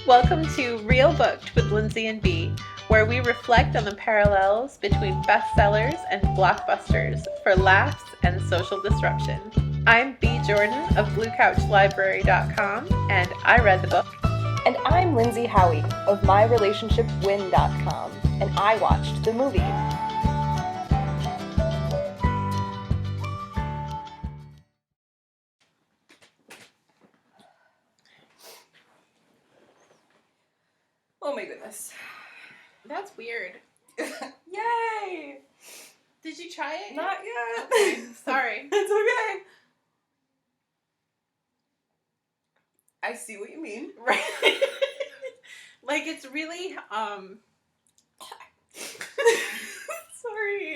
Welcome to Real Booked with Lindsey and Bea, where we reflect on the parallels between bestsellers and blockbusters for laughs and social disruption. I'm Bea Jordan of BlueCouchLibrary.com, and I read the book. And I'm Lindsey Howie of MyRelationshipWin.com, and I watched the movie. Oh my goodness. That's weird. Yay! Did you try it? Not yet. Okay, sorry. It's okay. I see what you mean. Right. Like, it's really, Sorry.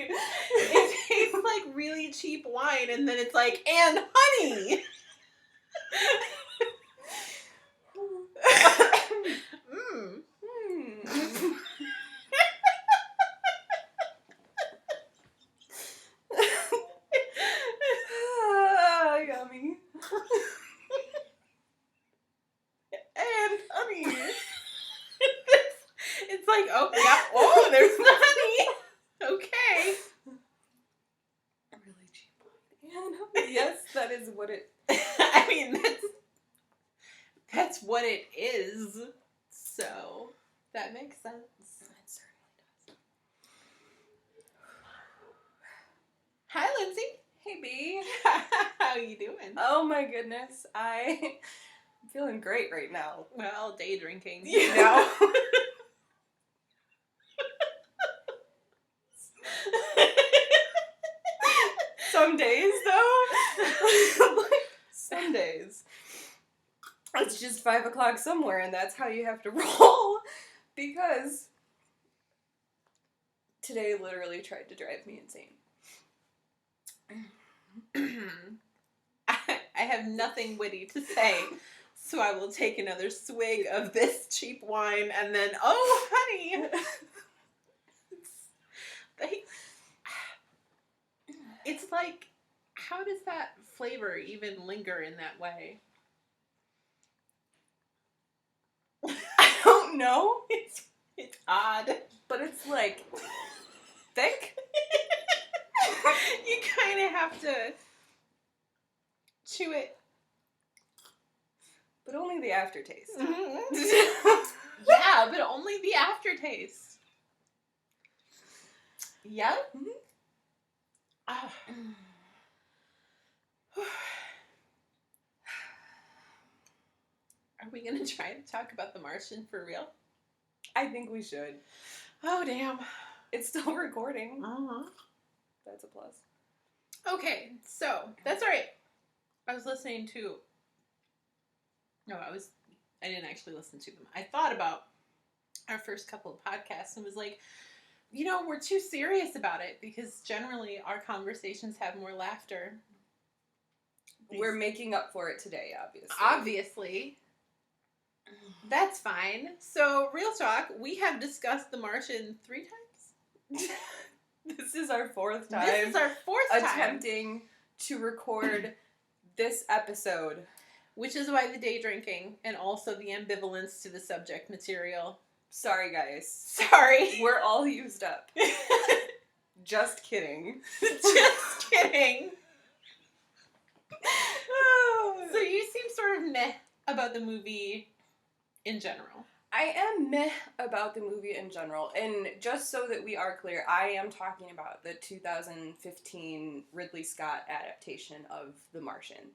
it tastes like really cheap wine, and then it's like, and honey! Yummy. And honey. It's like, oh, yeah, oh, there's the honey. Okay. Really cheap wine. Yes, that is what it... I mean, that's what it is. So, that makes sense. It certainly does. Hi, Lindsey. Hey, Bea. How you doing? Oh my goodness, I'm feeling great right now. Well, day drinking. You You know? Some days, though, some days, it's just 5 o'clock somewhere, and that's how you have to roll, because today literally tried to drive me insane. I have nothing witty to say, so I will take another swig of this cheap wine, and then, oh, honey! It's like, how does that flavor even linger in that way? I don't know. It's odd. But it's like thick. You kind of have to chew it. But only the aftertaste. Mm-hmm. Yeah, but only the aftertaste. Yeah? Mm-hmm. Ah. Are we going to try to talk about The Martian for real? I think we should. Oh, damn. It's still recording. Uh-huh. That's a plus. Okay, so, that's all right. I was listening to... No, I didn't actually listen to them. I thought about our first couple of podcasts and was like, you know, we're too serious about it because generally our conversations have more laughter. We're making up for it today, obviously. Obviously. That's fine. So, real talk, we have discussed The Martian 3 times. This is our 4th time. This is our 4th time. Attempting to record this episode. Which is why the day drinking and also the ambivalence to the subject material. Sorry, guys. Sorry. We're all used up. Just kidding. Just kidding. So you seem sort of meh about the movie in general. I am meh about the movie in general. And just so that we are clear, I am talking about the 2015 Ridley Scott adaptation of The Martian.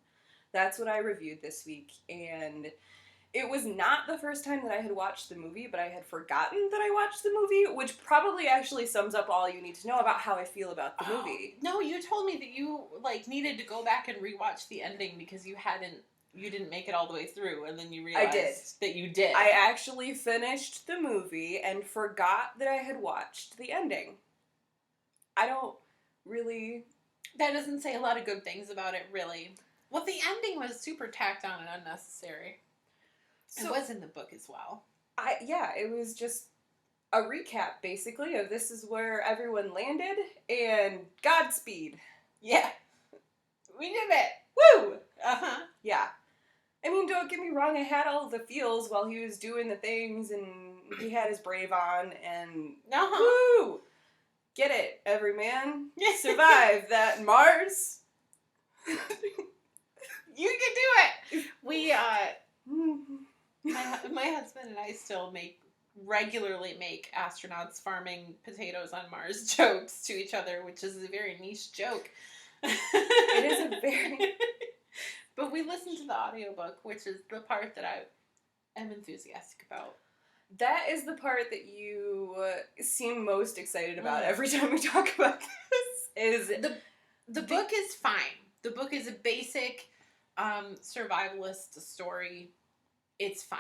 That's what I reviewed this week, and it was not the first time that I had watched the movie, but I had forgotten that I watched the movie, which probably actually sums up all you need to know about how I feel about the movie. No, you told me that you, needed to go back and rewatch the ending because you didn't make it all the way through, and then you realized that you did. I actually finished the movie and forgot that I had watched the ending. I don't really... That doesn't say a lot of good things about it, really. Well, the ending was super tacked on and unnecessary. So, it was in the book as well. It was just a recap, basically, of this is where everyone landed, and Godspeed. Yeah. We did it. Woo! Uh-huh. Yeah. I mean, don't get me wrong, I had all the feels while he was doing the things, and he had his brave on, and woo! Get it, every man. Survive that Mars. You can do it! We, my husband and I still regularly make astronauts farming potatoes on Mars jokes to each other, which is a very niche joke. It is a very... But we listen to the audiobook, which is the part that I am enthusiastic about. That is the part that you seem most excited about every time we talk about this. The book is fine. The book is a basic survivalist story. It's fine.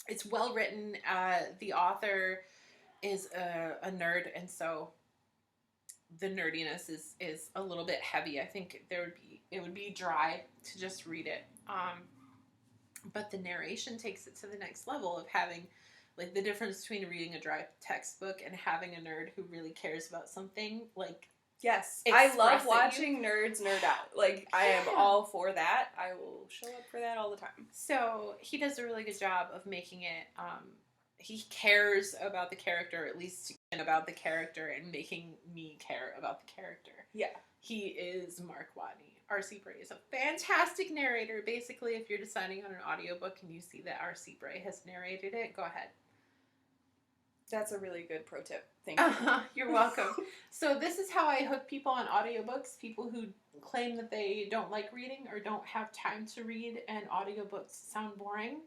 It's well written. The author is a nerd, and so the nerdiness is a little bit heavy. I think it would be dry to just read it. But the narration takes it to the next level of having, like, the difference between reading a dry textbook and having a nerd who really cares about something, like, yes. I love watching nerds nerd out. Like, I am all for that. I will show up for that all the time. So, he does a really good job of making it, he cares about the character, at least about the character, and making me care about the character. Yeah. He is Mark Watney. R.C. Bray is a fantastic narrator. Basically, if you're deciding on an audiobook and you see that R.C. Bray has narrated it, go ahead. That's a really good pro tip. Thank you. You're welcome. So this is how I hook people on audiobooks, people who claim that they don't like reading or don't have time to read and audiobooks sound boring.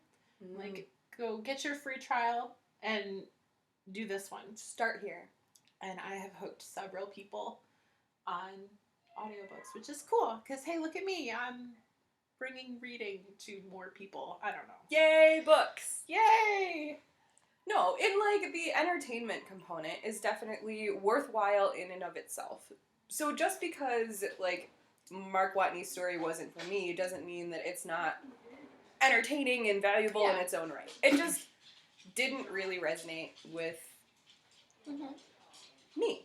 Like, go get your free trial and do this one. Start here. And I have hooked several people on audiobooks, which is cool, because, hey, look at me. I'm bringing reading to more people. I don't know. Yay, books. Yay! No, like, the entertainment component is definitely worthwhile in and of itself. So just because, like, Mark Watney's story wasn't for me doesn't mean that it's not entertaining and valuable in its own right. It just didn't really resonate with me.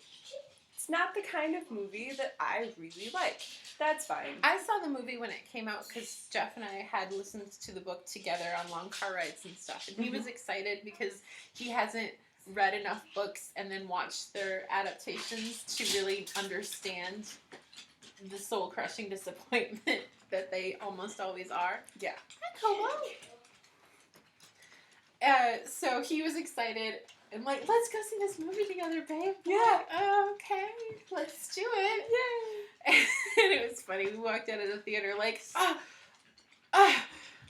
It's not the kind of movie that I really like. That's fine. I saw the movie when it came out because Jeff and I had listened to the book together on long car rides and stuff. And he was excited because he hasn't read enough books and then watched their adaptations to really understand the soul-crushing disappointment that they almost always are. Yeah. Hi, Kobo. So he was excited. And like, let's go see this movie together, babe. Yeah. Like, oh, okay, let's do it. Yay. And it was funny. We walked out of the theater like, I'm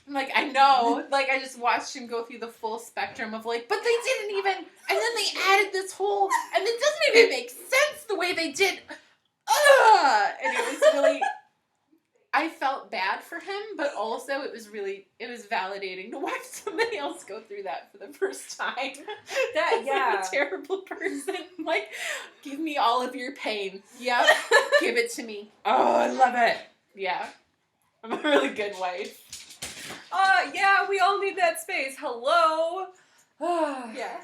like, I know. Like, I just watched him go through the full spectrum of like, but they didn't even, and then they added this whole, and it doesn't even make sense the way they did. And it was really, I felt bad for him, but also it was validating to watch somebody else go through that for the first time. I'm a terrible person. Like, give me all of your pain. Yep. Give it to me. Oh, I love it. Yeah. I'm a really good wife. Yeah, we all need that space. Hello. Yeah.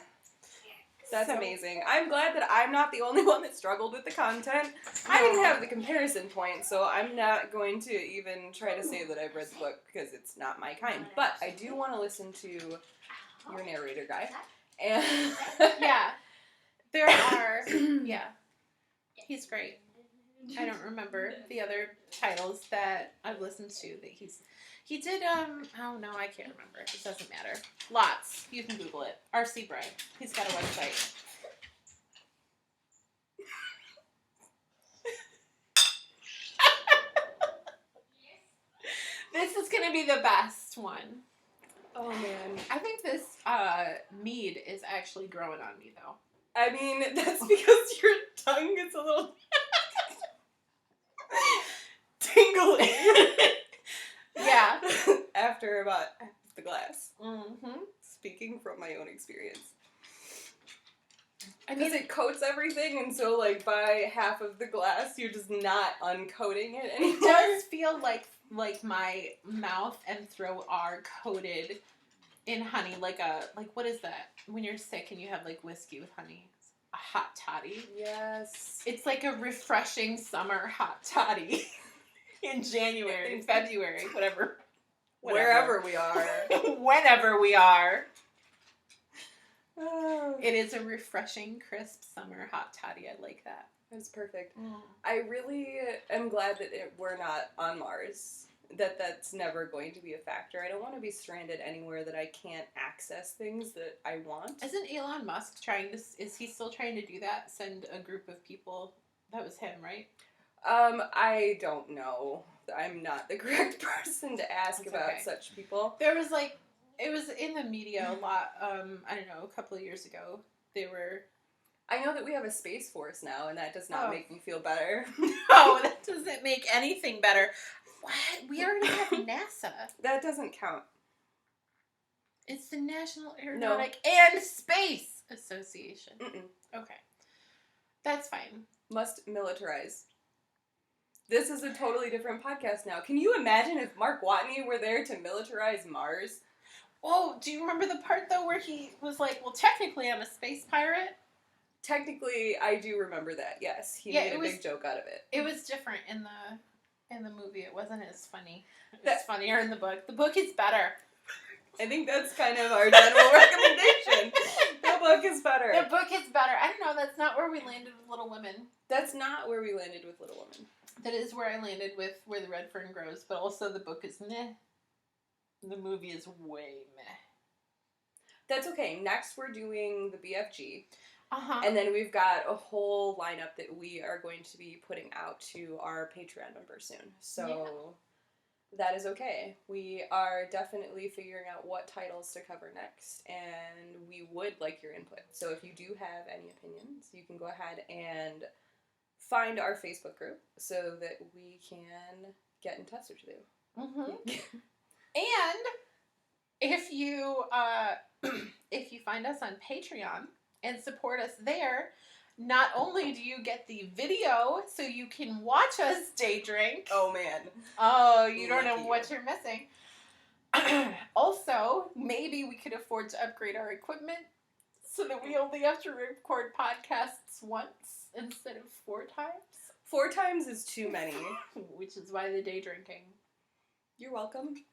That's amazing. I'm glad that I'm not the only one that struggled with the content. I didn't have the comparison point, so I'm not going to even try to say that I've read the book because it's not my kind. But I do want to listen to your narrator guy. And yeah. There are, he's great. I don't remember the other titles that I've listened to that he did, oh no, I can't remember. It doesn't matter. Lots. You can Google it. R.C. Bray. He's got a website. This is going to be the best one. Oh man. I think this mead is actually growing on me though. I mean, that's because your tongue gets a little tingling. Yeah. After about half the glass. Mm-hmm. Speaking from my own experience. I mean, it coats everything, and so, like, by half of the glass, you're just not uncoating it anymore. It does feel like my mouth and throat are coated in honey, like what is that? When you're sick and you have, like, whiskey with honey. A hot toddy. Yes. It's like a refreshing summer hot toddy. In January, February, whatever. Wherever we are. Whenever we are. Oh. It is a refreshing, crisp summer hot toddy. I like that. It's perfect. I really am glad that we're not on Mars. That's never going to be a factor. I don't want to be stranded anywhere that I can't access things that I want. Isn't Elon Musk trying to... Is he still trying to do that? Send a group of people... That was him, right? I don't know. I'm not the correct person to ask about such people. There was like... It was in the media a lot, I don't know, a couple of years ago. They were... I know that we have a Space Force now, and that does not make me feel better. No, that doesn't make anything better. What? We already have NASA. That doesn't count. It's the National Aeronautic and Space Association. Okay. That's fine. Must militarize. This is a totally different podcast now. Can you imagine if Mark Watney were there to militarize Mars? Oh, do you remember the part, though, where he was like, well, technically I'm a space pirate? Technically, I do remember that, yes. He made a big joke out of it. It was different in the movie. It wasn't as funny. It's funnier in the book. The book is better. I think that's kind of our general recommendation. The book is better. The book is better. I don't know. That's not where we landed with Little Women. That's not where we landed with Little Women. That is where I landed with Where the Red Fern Grows. But also the book is meh. The movie is way meh. That's okay. Next we're doing the BFG. Uh-huh. And then we've got a whole lineup that we are going to be putting out to our Patreon members soon. So that is okay. We are definitely figuring out what titles to cover next, and we would like your input. So if you do have any opinions, you can go ahead and find our Facebook group so that we can get in touch with you. Mm-hmm. And if you find us on Patreon and support us there, not only do you get the video so you can watch us day drink. Oh, man. Oh, you don't know what you're missing. Also, maybe we could afford to upgrade our equipment so that we only have to record podcasts once instead of 4 times. 4 times is too many. Which is why the day drinking. You're welcome.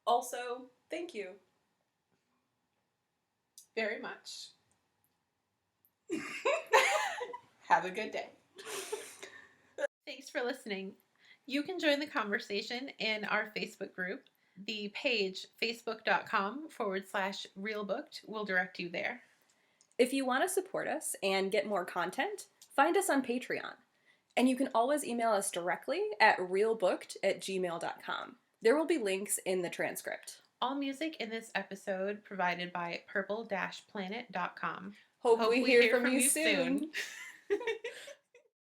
Also, thank you. Very much. Have a good day. Thanks for listening. You can join the conversation in our Facebook group. The page, facebook.com/realbooked, will direct you there. If you want to support us and get more content, find us on Patreon. And you can always email us directly at realbooked@gmail.com. There will be links in the transcript. All music in this episode provided by purple-planet.com. Hope we hear from you soon.